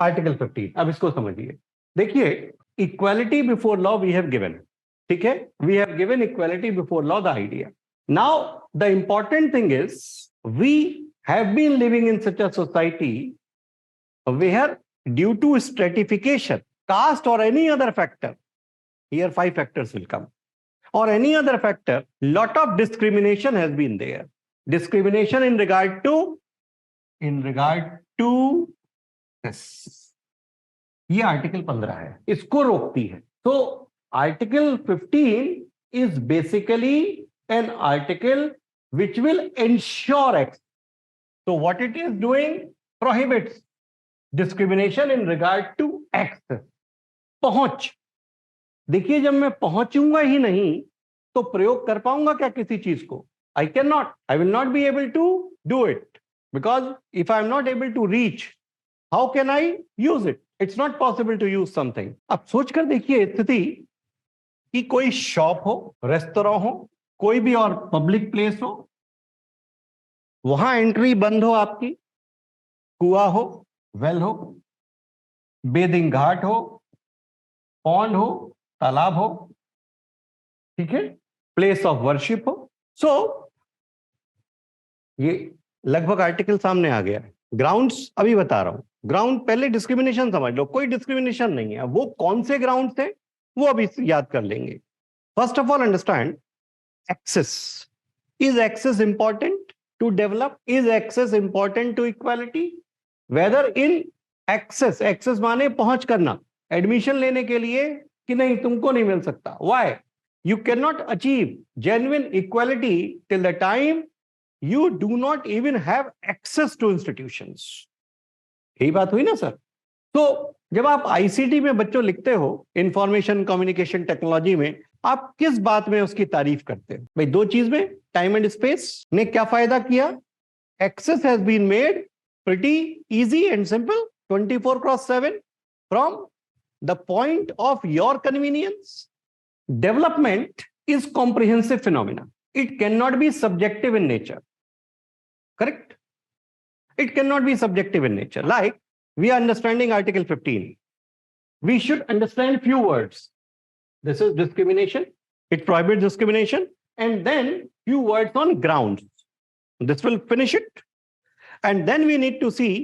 Article 15। अब इसको समझिए, देखिए equality before law we have given, ठीक है, we have given equality before law the idea. Now the important thing is we have been living in such a society where due to stratification, caste और any other factor, here 5 factors will come, or any other factor, lot of discrimination has been there. Discrimination in regard to yes, ये article 15 है, इसको रोकती है। तो article 15 is basically an article which will ensure X. So what it is doing? Prohibits discrimination in regard to access. पहुंच, देखिए जब मैं पहुंचूंगा ही नहीं तो प्रयोग कर पाऊंगा क्या किसी चीज को? I cannot, I will not be able to do it, because if I am not able to reach, how can I use it? It's not possible to use something. अब सोच कर देखिए स्थिति कि कोई शॉप हो, रेस्तोरें हो, कोई भी और पब्लिक प्लेस हो, वहां एंट्री बंद हो आपकी, कुआं हो, वेल हो, बेदिंग घाट हो, पॉन्ड हो, तालाब हो, ठीक है, प्लेस ऑफ वर्शिप हो। सो ये लगभग आर्टिकल सामने आ गया है। ग्राउंड्स अभी बता रहा हूं, ग्राउंड पहले डिस्क्रिमिनेशन समझ लो, कोई डिस्क्रिमिनेशन नहीं है। वो कौन से ग्राउंड थे वो अभी याद कर लेंगे। First of all understand access. Is access important to develop? Is access important to equality? Whether in access, access माने पहुंच करना एडमिशन लेने के लिए, कि नहीं तुमको नहीं मिल सकता। Why? You can not achieve genuine equality till the time you do not even have access to institutions. यही बात हुई ना सर? तो जब आप आईसीटी में बच्चों लिखते हो, इंफॉर्मेशन कम्युनिकेशन टेक्नोलॉजी में, आप किस बात में उसकी तारीफ करते हो? भाई दो चीज में, टाइम एंड स्पेस ने क्या फायदा किया? Access has been made pretty easy and simple 24/7 from the point of your convenience. Development is comprehensive phenomena. It cannot be subjective in nature. Correct? It cannot be subjective in nature. Like, we are understanding Article 15. We should understand few words. This is discrimination. It prohibits discrimination. And then few words on grounds. This will finish it. And then we need to see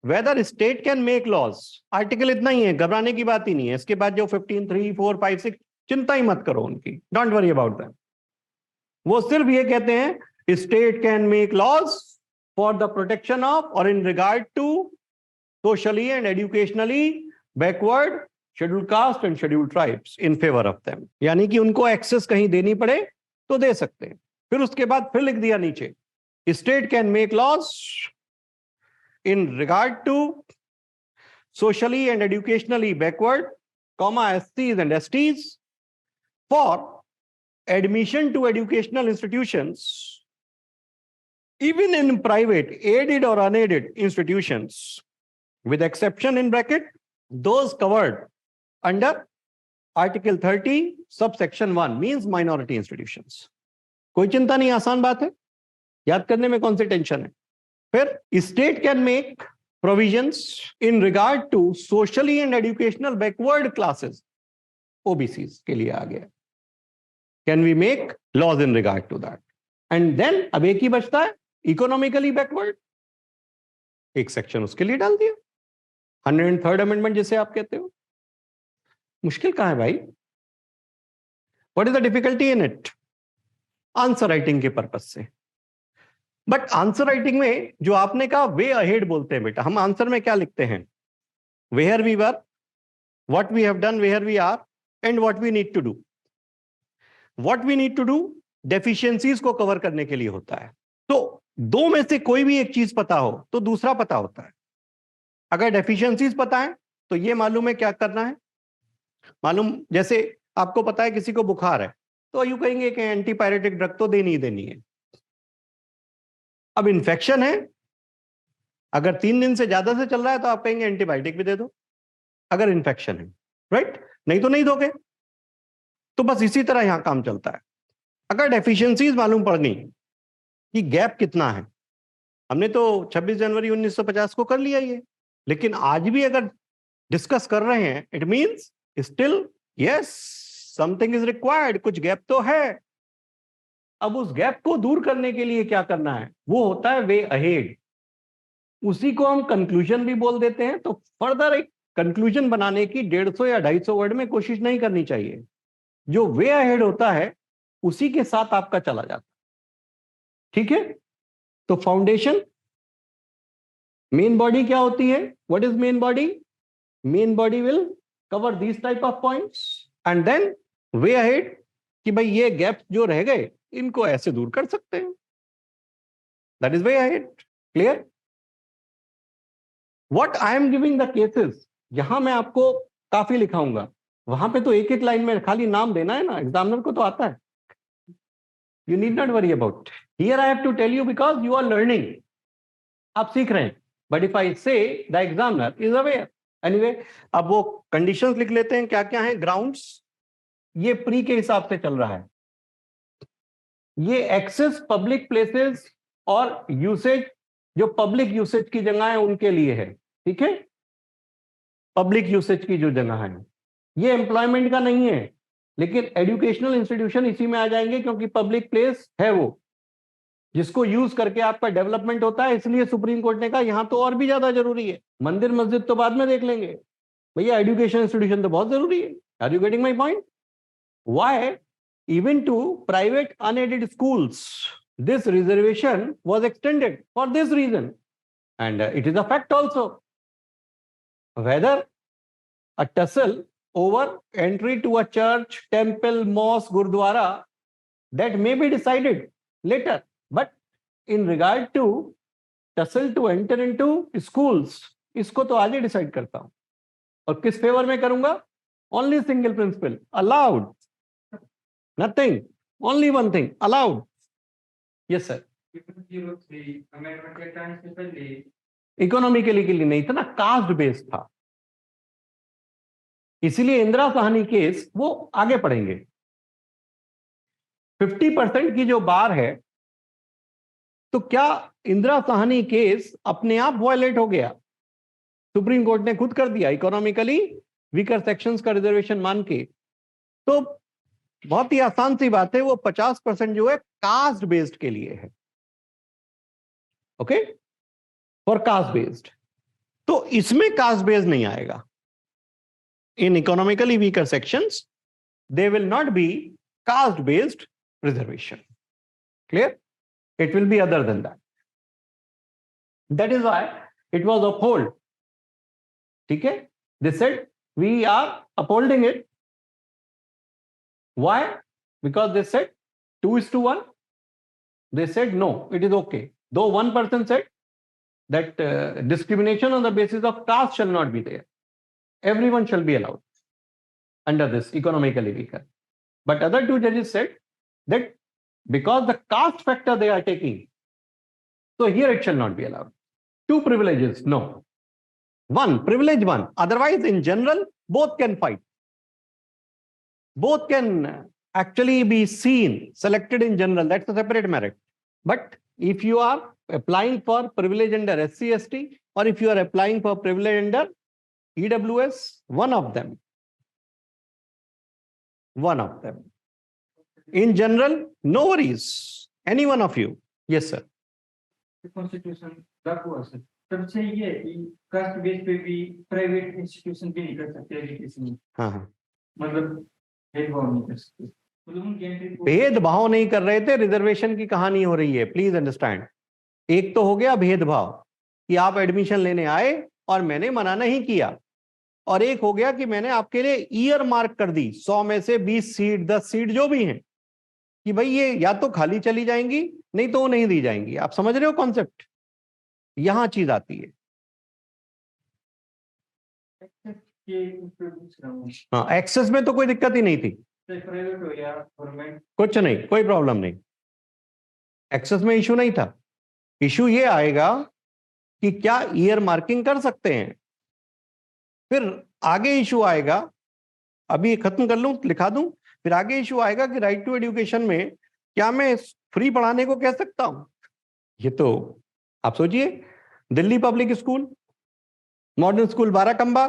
whether state can make laws. Article इतना ही है, घबराने की बात ही नहीं है। इसके बाद जो 15, 3, 4, 5, 6, चिंता ही मत करो उनकी. Don't worry about them. वो सिर्फ ये कहते हैं state can make laws for the protection of और in regard to socially and educationally backward scheduled caste and scheduled tribes in favour of them. यानी कि उनको एक्सेस कहीं देनी पड़े तो दे सकते हैं। फिर उसके बाद फिर लिख दिया नीचे, state can make laws in regard to socially and educationally backward comma एससीज and STs for admission to educational institutions, even in private, aided or unaided institutions, with exception in bracket, those covered under Article 30, subsection 1, means minority institutions. कोई चिंता नहीं, आसान बात है, याद करने में कौन सी टेंशन है। फिर state can make provisions in regard to socially and educational backward classes, OBCs के लिए आ गया। Can we make laws in regard to that? And then अब एक ही बचता है, इकोनॉमिकली बैकवर्ड, एक सेक्शन उसके लिए डाल दिया। 103rd अमेंडमेंट जिसे आप कहते हो। मुश्किल कहां है भाई? What is the difficulty in it? Answer writing के पर्पज से। बट आंसर राइटिंग में जो आपने कहा वे अहेड बोलते हैं बेटा, हम आंसर में क्या लिखते हैं? Where we were, what we have done, where we are, and what we need to do. What we need to do deficiencies को कवर करने के लिए होता है। तो दो में से कोई भी एक चीज पता हो तो दूसरा पता होता है। अगर डेफिशिएंसीज पता है तो ये मालूम है क्या करना है। मालूम, जैसे आपको पता है किसी को बुखार है तो यूं कहेंगे कि एंटीपायरेटिक ड्रग तो देनी ही देनी है। अब इन्फेक्शन है, अगर 3 दिन से ज्यादा से चल रहा है तो आप कहेंगे एंटीबायोटिक भी दे दो, अगर इन्फेक्शन है, राइट? नहीं तो नहीं दोगे। तो बस इसी तरह यहां काम चलता है। अगर डेफिशिएंसीज मालूम पड़ गई कि गैप कितना है, हमने तो 26 जनवरी 1950 को कर लिया ये, लेकिन आज भी अगर डिस्कस कर रहे हैं, it means still yes something is required, कुछ गैप तो है। अब उस गैप को दूर करने के लिए क्या करना है, वो होता है वे अहेड। उसी को हम कंक्लूजन भी बोल देते हैं। तो फर्दर एक कंक्लूजन बनाने की 150 या 250 वर्ड में कोशिश नहीं करनी चाहिए। जो वे अहेड होता है उसी के साथ आपका चला जाता है। ठीक है, तो फाउंडेशन, मेन बॉडी क्या होती है, what is main body? Main body will cover this type of points and then way ahead कि भाई ये गैप जो रह गए इनको ऐसे दूर कर सकते हैं। That is way ahead. Clear? What I am giving the cases, यहां मैं आपको काफी लिखाऊंगा, वहां पे तो एक एक लाइन में खाली नाम देना है ना, एग्जामिनर को तो आता है। You need not worry about, here I have to tell you because you are learning, आप सीख रहे हैं। But if I say the examiner is aware anyway. अब वो कंडीशंस लिख लेते हैं, क्या क्या है। ग्राउंड्स, ये प्री के हिसाब से चल रहा है। ये एक्सेस पब्लिक प्लेसेस और यूसेज, जो पब्लिक यूसेज की जगह है उनके लिए है। ठीक है, पब्लिक यूसेज की जो जगह है, ये एम्प्लॉयमेंट का नहीं है, लेकिन एजुकेशनल इंस्टीट्यूशन इसी में आ जाएंगे क्योंकि पब्लिक प्लेस है वो जिसको यूज करके आपका डेवलपमेंट होता है। इसलिए सुप्रीम कोर्ट ने कहा यहां तो और भी ज्यादा जरूरी है, मंदिर मस्जिद तो बाद में देख लेंगे, भैया एजुकेशन इंस्टीट्यूशन तो बहुत जरूरी है। Are you getting my point? Why even to private unaided schools this reservation was extended for this reason, and it is a fact also, whether a tussle over entry to a church, temple, mosque, gurdwara, that may be decided later, but in regard to tussle to enter into schools, इसको तो आज ही decide करता हूं। और किस favour में करूंगा? Only single principle, allowed, nothing, only one thing, allowed. Yes sir. Economically के लिए नहीं था ना, कास्ट बेस्ड था, इसीलिए इंदिरा साहनी केस वो आगे पढ़ेंगे। 50% की जो बार है, तो क्या इंदिरा साहनी केस अपने आप वायलेट हो गया? सुप्रीम कोर्ट ने खुद कर दिया इकोनॉमिकली वीकर सेक्शंस का रिजर्वेशन मान के। तो बहुत ही आसान सी बात है, वो 50% जो है कास्ट बेस्ड के लिए है। Okay, for caste based. तो इसमें कास्ट बेस्ड नहीं आएगा। In economically weaker sections they will not be caste based reservation. Clear? It will be other than that. That is why it was upheld. ठीक है, they said we are upholding it. Why? Because they said 2:1. They said no, it is okay. Though one person said that discrimination on the basis of caste shall not be there. Everyone shall be allowed under this economically weaker. But other two judges said that because the caste factor they are taking, so here it shall not be allowed. Two privileges, no. One, privilege one. Otherwise, in general, both can fight. Both can actually be seen, selected in general, that's a separate merit. But if you are applying for privilege under SC, ST, or if you are applying for privilege under EWS, one of them. In general, no worries. Any one of you. Yes, sir. The Constitution लागू है sir, तब से ये caste base पे भी private institution भी नहीं कर सकते एजुकेशन। हाँ, मतलब भेदभाव नहीं कर सकते। भेदभाव नहीं कर रहे थे, रिजर्वेशन की कहानी हो रही है, प्लीज अंडरस्टैंड। एक तो हो गया भेदभाव कि आप एडमिशन लेने आए और मैंने मना नहीं किया, और एक हो गया कि मैंने आपके लिए ईयर मार्क कर दी 100 में से 20 सीट 10 सीट जो भी हैं कि भाई ये या तो खाली चली जाएंगी नहीं तो वो नहीं दी जाएंगी। आप समझ रहे हो कॉन्सेप्ट? यहां चीज आती है। हाँ, एक्सेस में तो कोई दिक्कत ही नहीं थी, प्राइवेट हो या गवर्नमेंट, कुछ नहीं, कोई प्रॉब्लम नहीं, एक्सेस में इशू नहीं था। इशू ये आएगा कि क्या ईयर मार्किंग कर सकते हैं, फिर आगे इशू आएगा, अभी खत्म कर लूं लिखा दूं, फिर आगे इशू आएगा कि राइट टू एजुकेशन में क्या मैं फ्री पढ़ाने को कह सकता हूं? ये तो आप सोचिए, Delhi public school, modern school Barakhamba,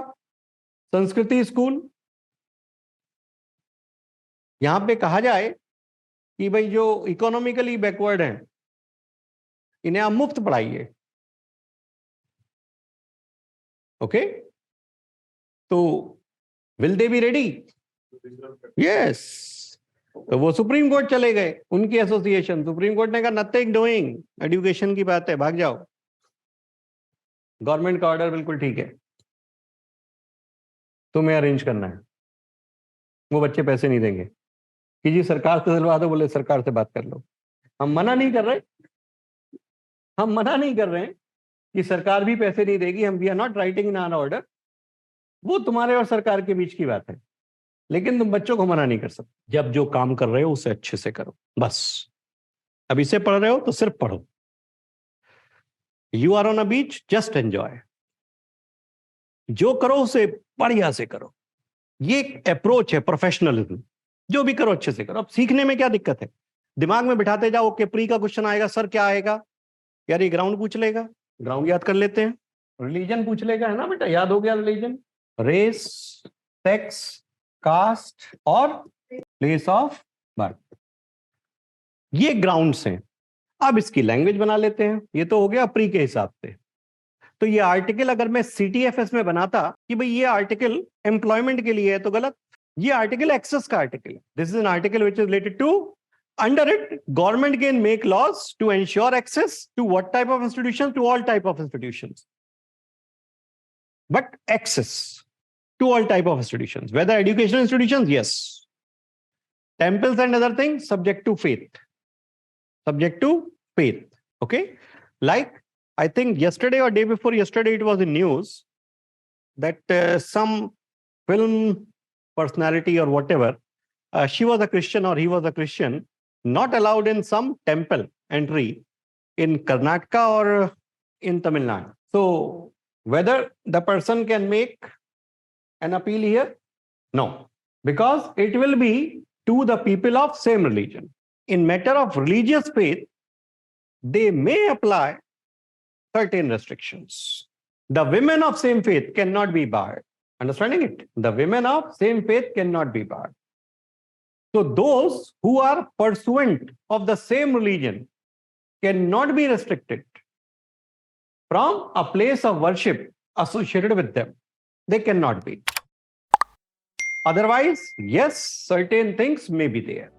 Sanskriti school, यहां पे कहा जाए कि भाई जो इकोनॉमिकली बैकवर्ड हैं इन्हें आप मुफ्त पढ़ाइए, ओके? तो will they be ready? Yes. तो वो सुप्रीम कोर्ट चले गए, उनकी एसोसिएशन, सुप्रीम कोर्ट ने कहा नथिंग डूइंग, एजुकेशन की बात है, भाग जाओ, गवर्नमेंट का ऑर्डर बिल्कुल ठीक है, तुम्हें अरेंज करना है। वो बच्चे पैसे नहीं देंगे कि जी सरकार से दिलवा दो, बोले सरकार से बात कर लो। हम मना नहीं कर रहे, हम मना नहीं कर रहे हैं कि सरकार भी पैसे नहीं देगी, हम we are not writing in our order, वो तुम्हारे और सरकार के बीच की बात है, लेकिन तुम बच्चों को मना नहीं कर सकते। जब जो काम कर रहे हो उसे अच्छे से करो, बस। अब इसे पढ़ रहे हो तो सिर्फ पढ़ो। You are on a beach, just enjoy, जो करो उसे बढ़िया से करो। ये एक अप्रोच है प्रोफेशनलिज्म, जो भी करो अच्छे से करो। अब सीखने में क्या दिक्कत है? दिमाग में बिठाते जाओ कि प्री का क्वेश्चन आएगा, सर क्या आएगा, यार ये ग्राउंड पूछ लेगा, ग्राउंड याद कर लेते हैं। रिलीजन पूछ लेगा, है ना बेटा, याद हो गया रिलीजन, रेस, सेक्स, कास्ट और प्लेस ऑफ बर्थ, ये ग्राउंड्स हैं। अब इसकी लैंग्वेज बना लेते हैं, ये तो हो गया प्री के हिसाब से। तो ये आर्टिकल अगर मैं सीटीएफएस में बनाता कि भाई ये आर्टिकल एम्प्लॉयमेंट के लिए है तो गलत। ये आर्टिकल एक्सेस का आर्टिकल है, this is an article which is related to, under it government can make laws to ensure access to what type of institutions, to all type of institutions, but access to all type of institutions, whether educational institutions, yes, temples and other things subject to faith, okay? Like I think yesterday or day before yesterday it was in news that some film personality or whatever, she was a Christian or he was a Christian, not allowed in some temple entry in Karnataka or in Tamil Nadu. So whether the person can make an appeal here? No, because it will be to the people of same religion. In matter of religious faith, they may apply certain restrictions. The women of same faith cannot be barred. Understanding it? The women of same faith cannot be barred. So those who are pursuant of the same religion cannot be restricted from a place of worship associated with them. They cannot be. Otherwise, yes, certain things may be there.